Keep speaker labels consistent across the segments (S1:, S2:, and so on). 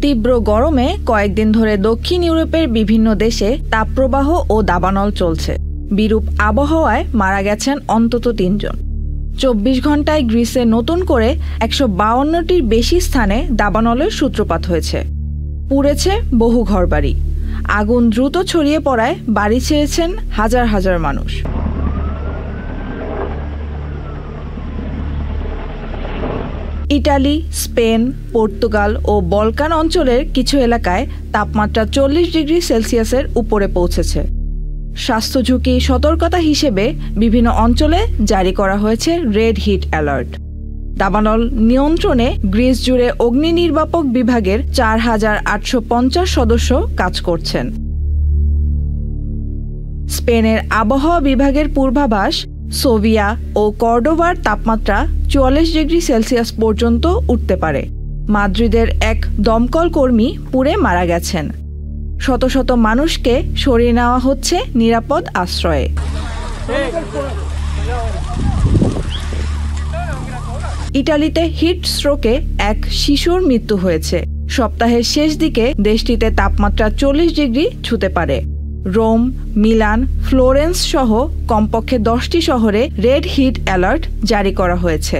S1: তীব্র গরমে কয়েকদিন ধরে দক্ষিণ ইউরোপের বিভিন্ন দেশে তাপপ্রবাহ ও দাবানল চলছে। বিরূপ আবহাওয়ায় মারা গেছেন অন্তত ৩ জন। ২৪ ঘন্টায় গ্রিসে নতুন করে ১৫২টির বেশি স্থানে দাবানলের সূত্রপাত হয়েছে। পুড়েছে বহু ঘরবাড়ি। আগুন দ্রুত ছড়িয়ে পড়ায় বাড়ি ছেড়েছেন হাজার হাজার মানুষ। ইটালি, স্পেন, পর্তুগাল ও বলকান অঞ্চলের কিছু এলাকায় তাপমাত্রা ৪০ ডিগ্রি সেলসিয়াসের উপরে পৌঁছেছে। স্বাস্থ্য ঝুঁকি সতর্কতা হিসেবে বিভিন্ন অঞ্চলে জারি করা হয়েছে রেড হিট অ্যালার্ট। দাবানল নিয়ন্ত্রণে গ্রিস জুড়ে অগ্নি নির্বাপক বিভাগের ৪,৮৫০ সদস্য কাজ করছেন। স্পেনের আবহাওয়া বিভাগের পূর্বাভাস, সোভিয়া ও কর্ডোবার তাপমাত্রা ৪৪ ডিগ্রি সেলসিয়াস পর্যন্ত উঠতে পারে। মাদ্রিদের এক দমকল কর্মী পুড়ে মারা গেছেন। শত শত মানুষকে সরিয়ে নেওয়া হচ্ছে নিরাপদ আশ্রয়ে। ইটালিতে হিট স্ট্রোকে এক শিশুর মৃত্যু হয়েছে। সপ্তাহের শেষ দিকে দেশটিতে তাপমাত্রা ৪০ ডিগ্রি ছুঁতে পারে। রোম, মিলান, ফ্লোরেন্স সহ কমপক্ষে ১০টি শহরে রেড হিট অ্যালার্ট জারি করা হয়েছে।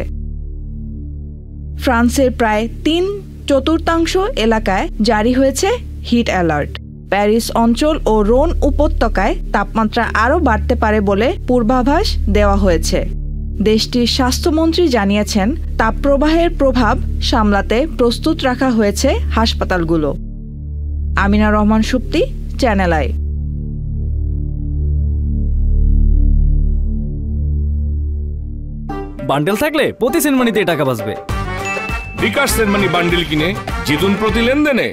S1: ফ্রান্সের প্রায় ৩/৪ এলাকায় জারি হয়েছে হিট অ্যালার্ট। প্যারিস অঞ্চল ও রোন উপত্যকায় তাপমাত্রা আরও বাড়তে পারে বলে পূর্বাভাস দেওয়া হয়েছে। দেশটির স্বাস্থ্যমন্ত্রী জানিয়েছেন, তাপপ্রবাহের প্রভাব সামলাতে প্রস্তুত রাখা হয়েছে হাসপাতালগুলো। Amina Rahman Supti, channel I.
S2: Bundle থাকলে প্রতি সেনমানিতে টাকা বাঁচবে।
S3: বিকাশ সেনমানি বান্ডেল কিনে জিতুন প্রতি লেনদেনে।